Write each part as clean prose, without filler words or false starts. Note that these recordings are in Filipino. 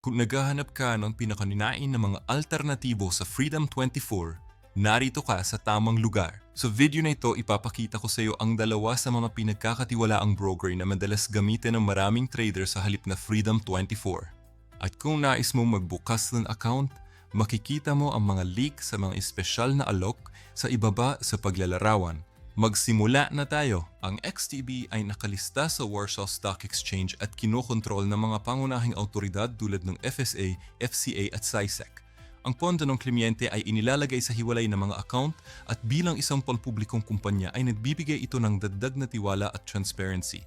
Kung naghahanap ka ng pinakaninain na mga alternatibo sa Freedom 24, narito ka sa tamang lugar. Sa video na ito, ipapakita ko sa iyo ang dalawa sa mga pinagkakatiwalaang broker na madalas gamitin ng maraming trader sa halip na Freedom 24. At kung nais mong magbukas ng account, makikita mo ang mga leak sa mga espesyal na alok sa ibaba sa paglalarawan. Magsimula na tayo. Ang XTB ay nakalista sa Warsaw Stock Exchange at kinokontrol ng mga pangunahing autoridad tulad ng FSA, FCA at SISEC. Ang pondo ng kliyente ay inilalagay sa hiwalay na mga account at bilang isang pampublikong kumpanya ay nagbibigay ito ng dagdag na tiwala at transparency.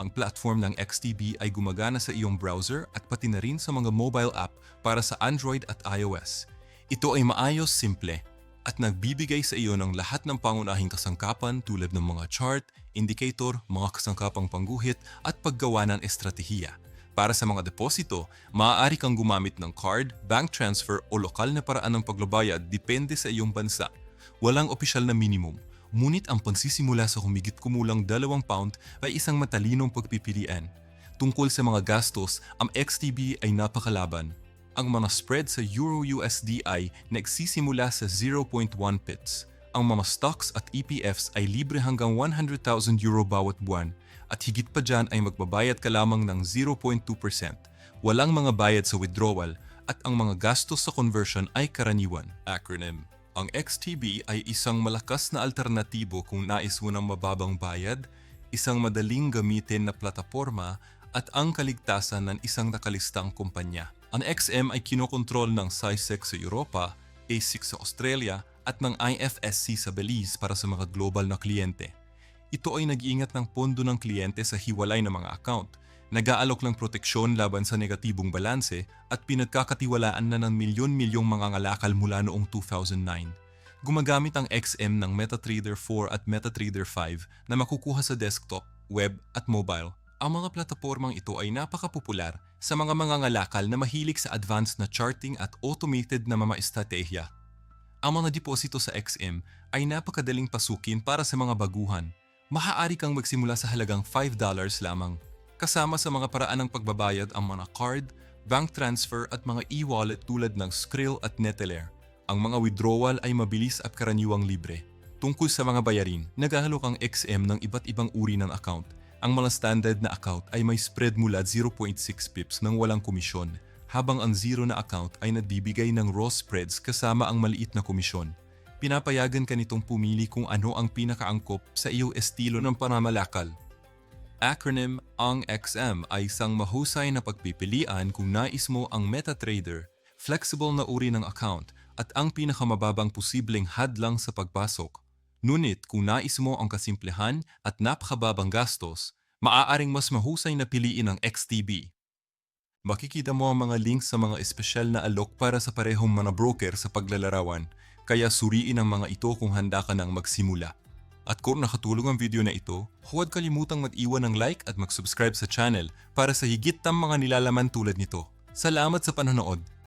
Ang platform ng XTB ay gumagana sa iyong browser at pati na rin sa mga mobile app para sa Android at iOS. Ito ay maayos, simple, at nagbibigay sa iyo ng lahat ng pangunahing kasangkapan tulad ng mga chart, indicator, mga kasangkapang pangguhit at paggawa ng estratehiya. Para sa mga deposito, maaari kang gumamit ng card, bank transfer o lokal na paraan ng pagbabayad depende sa iyong bansa. Walang opisyal na minimum, ngunit ang pagsisimula sa humigit kumulang £2 ay isang matalinong pagpipilian. Tungkol sa mga gastos, ang XTB ay napakalaban. Ang mga spread sa Euro-USD ay nagsisimula sa 0.1 pips. Ang mga stocks at EPFs ay libre hanggang €100,000 bawat buwan at higit pa dyan ay magbabayad ka lamang ng 0.2%. Walang mga bayad sa withdrawal at ang mga gastos sa conversion ay karaniwan. Acronym. Ang XTB ay isang malakas na alternatibo kung nais mo ng mababang bayad, isang madaling gamitin na plataporma at ang kaligtasan ng isang nakalistang kumpanya. Ang XM ay kinokontrol ng SISEC sa Europa, ASIC sa Australia at ng IFSC sa Belize para sa mga global na kliyente. Ito ay nag-iingat ng pondo ng kliyente sa hiwalay na mga account, nag-aalok ng proteksyon laban sa negatibong balanse at pinagkakatiwalaan na ng milyon-milyong mga ngalakal mula noong 2009. Gumagamit ang XM ng MetaTrader 4 at MetaTrader 5 na makukuha sa desktop, web at mobile. Ang mga platapormang ito ay napakapopular sa mga ngalakal na mahilig sa advanced na charting at automated na mga estratehiya. Ang mga deposito sa XM ay napakadaling pasukin para sa mga baguhan. Maaari kang magsimula sa halagang $5 lamang. Kasama sa mga paraan ng pagbabayad ang mga card, bank transfer at mga e-wallet tulad ng Skrill at Neteller. Ang mga withdrawal ay mabilis at karaniwang libre. Tungkol sa mga bayarin, naghahalok ang XM ng iba't ibang uri ng account. Ang mga standard na account ay may spread mula 0.6 pips nang walang komisyon, habang ang zero na account ay nagbibigay ng raw spreads kasama ang maliit na komisyon. Pinapayagan ka nitong pumili kung ano ang pinakaangkop sa iyong estilo ng panamalakal. Acronym, ang XM ay isang mahusay na pagpipilian kung nais mo ang MetaTrader, flexible na uri ng account at ang pinakamababang posibleng hadlang sa pagpasok. Ngunit kung nais mo ang kasimplehan at napakababang gastos, maaaring mas mahusay na piliin ang XTB. Makikita mo ang mga links sa mga espesyal na alok para sa parehong mga broker sa paglalarawan, kaya suriin ang mga ito kung handa ka nang magsimula. At kung nakatulong ang video na ito, huwag kalimutang mag-iwan ng like at mag-subscribe sa channel para sa higit na mga nilalaman tulad nito. Salamat sa panonood